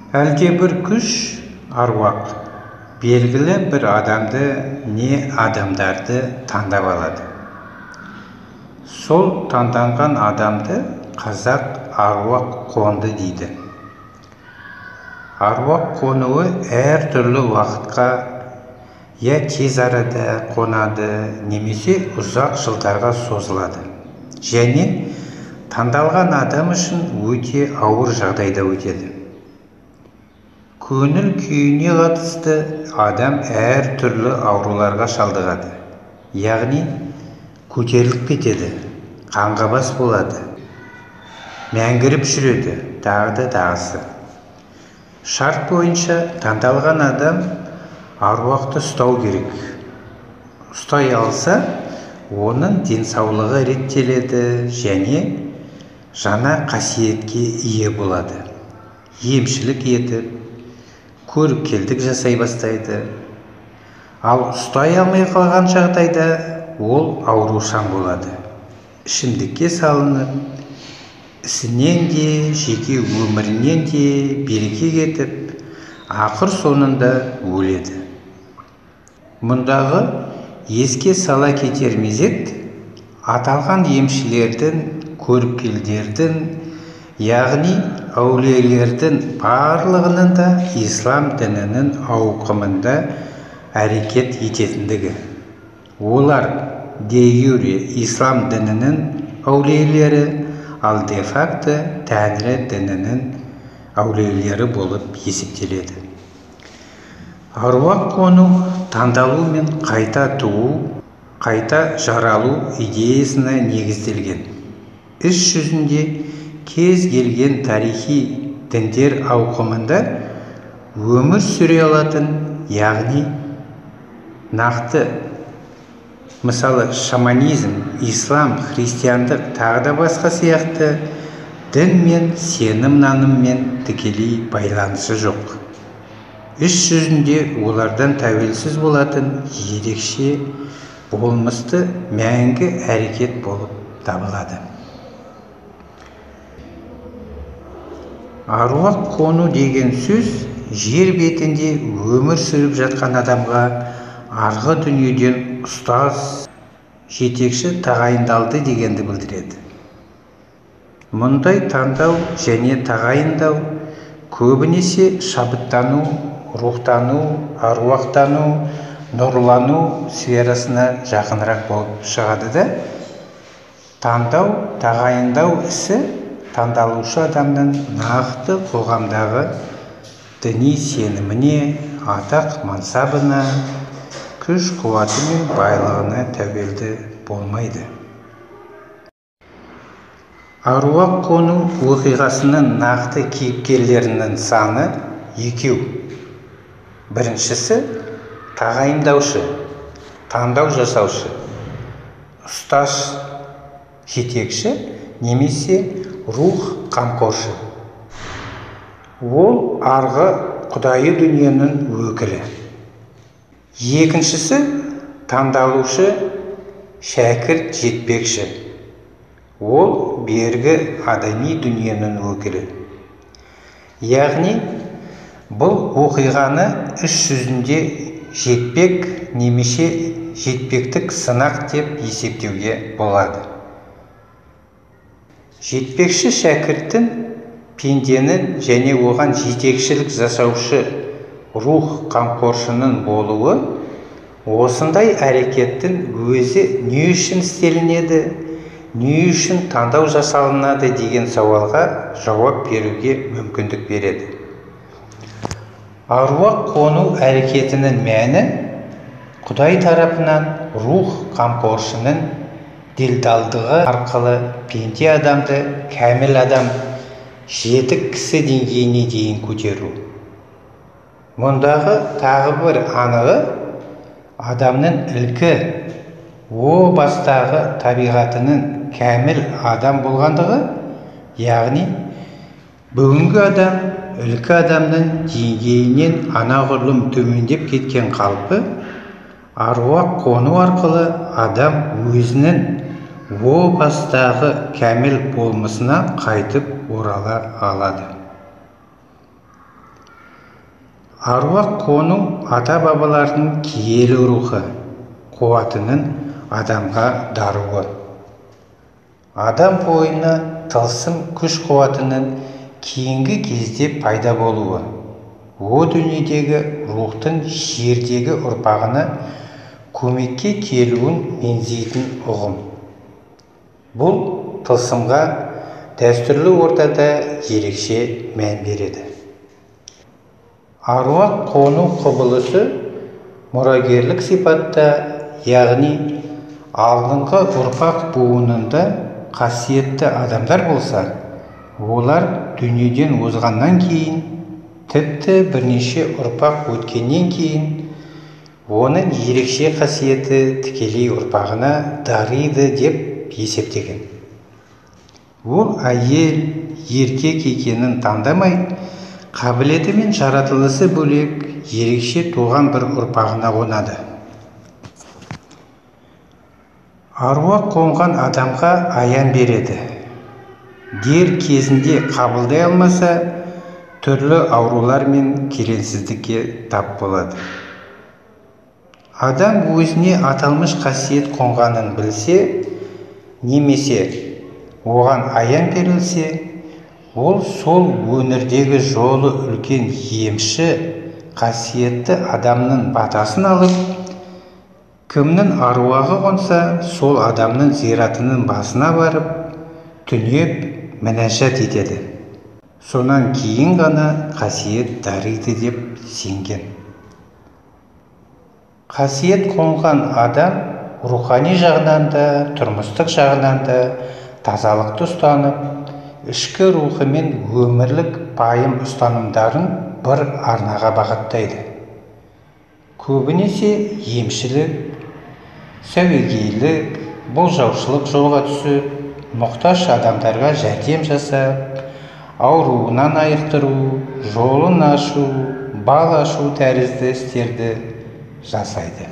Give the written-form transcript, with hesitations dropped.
Әлдебір күш, аруақ, белгілі бір адамды не адамдарды таңдап алады. Сол таңданған адамды қазақ аруақ қонды дейді. Аруақ қонуы әр түрлі уақытқа, я тез арада қонады, немесе ұзақ жылдарға созылады. Және таңдалған адам үшін өте ауыр жағдайда өтеді. Көңіл күйіне қатысты адам әр түрлі ауруларға шалдығады. Яғни көтеріліп кетеді, қанға бас болады, мәңгіріп жүреді, тағысы. Шарт бойынша таңдалған адам аруақты ұстау керек. Ұстай алса, оның денсаулығы реттеледі және жаңа қасиетке ие болады. Емшілік етіп, көріпкелдік жасай бастайды. Ал ұстай алмай қалған жағдайда ол аурушаң болады. Ішімдікке салынып, ісінен де, жеке өмірінен де береке кетіп, ақыр соңында өледі. Мұндағы еске сала кетер мезет, аталған емшілердің, көріпкелдердің, яғни әулиелердің барлығының да ислам дінінің ауқымында әрекет ететіндігі. Олар де юре ислам дінінің әулиелері, ал де факто Тәңірі дінінің әулиелері болып есептеледі. Аруақ қону таңдалу мен қайта туу, қайта жаралу идеясына негізделген. Іс жүзінде кез келген тарихи діндер ауқымында өмір сүре алатын, яғни нақты, мысалы шаманизм, ислам, христиандық тағы да басқа сияқты дін мен сенім наныммен тікелей байланысы жоқ. Іс жүзінде олардан тәуелсіз болатын ерекше болмысты мәңгі әрекет болып табылады. Аруақ қону деген сөз жер бетінде өмір сүріп жатқан адамға арғы дүниеден ұстаз, жетекші тағайындалды дегенді білдіреді. Мұндай таңдау және тағайындау көбінесе шабыттану, рухтану, аруақтану, нұрлану сферасына жақынырақ болып шығады да, таңдау, тағайындау ісі таңдалушы адамның нақты қоғамдағы діни сеніміне, атақ мансабына, күш қуаты мен байлығына тәуелді болмайды. Аруақ қону оқиғасының нақты кейіпкерлерінің саны 2. Біріншісі тағайындаушы, таңдау жасаушы, ұстаз, жетекші немесе рух қамқоршы. Ол арғы құдайы дүниенің өкілі. Екіншісі таңдалушы, шәкірт жетпекші. Ол бергі адами дүниенің өкілі. Яғни бұл оқиғаны іс жүзінде жетпек немесе жетпектік сынақ деп есептеуге болады. Жетпекші шәкірттің пенденің және оған жетекшілік жасаушы рух қамқоршының болуы осындай әрекеттің өзі не үшін істелінеді, не үшін таңдау жасалынады деген сауалға жауап беруге мүмкіндік береді. Аруақ қону әрекетінің мәні Құдай тарапынан рух қамқоршының делдалдығы арқылы пенде адамды кәміл адам, жетік кісі деңгейіне дейін көтеру. Мұндағы тағы бір анығы адамның ілкі, о бастағы табиғатының кәміл адам болғандығы, яғни бүгінгі адам ілкі адамның деңгейінен анағұрлым төмендеп кеткен қалпы аруақ қону арқылы адам өзінің о бастағы кәміл болмысына қайтып орала алады. Аруақ қону ата-бабалардың киелі рухы, қуатының адамға даруы. Адам бойына тылсым күш-қуатының кейінгі кезде пайда болуы, о дүниедегі рухтың жердегі ұрпағына көмекке келуін меңзейтін ұғым. Бұл тылсымға дәстүрлі ортада ерекше мән береді. Аруақ қону құбылысы мұрагерлік сипатта, яғни алдыңғы ұрпақ буынында қасиетті адамдар болса, олар дүниеден озғаннан кейін, тіпті бірнеше ұрпақ өткеннен кейін, оның ерекше қасиеті тікелей ұрпағына дариды деп есептеген. Ол әйел, еркек екенін таңдамай, қабілеті мен жаратылысы бөлек ерекше туған бір ұрпағына қонады. Аруақ қонған адамға аян береді. Дер кезінде қабылдай алмаса, түрлі аурулар мен келеңсіздікке тап болады. Адам өзіне аталмыш қасиет қонғанын білсе, немесе оған аян берілсе, ол сол өңірдегі жолы үлкен емші, қасиетті адамның батасын алып, кімнің аруағы қонса, сол адамның зиратының басына барып, түнеп мінәжат етеді. Сонан кейін ғана қасиет дариды деп сенген. Қасиет қонған адам рухани жағынан да, тұрмыстық жағынан да тазалықты ұстанып, ішкі рухы мен өмірлік пайым ұстанымдарын бір арнаға бағыттайды. Көбінесе емшілік, сәуегейлік, болжаушылық жолға түсіп, мұқтаж адамдарға жәрдем жасап, ауруынан айықтыру, жолын ашу, бал ашу тәрізді істерді жасайды.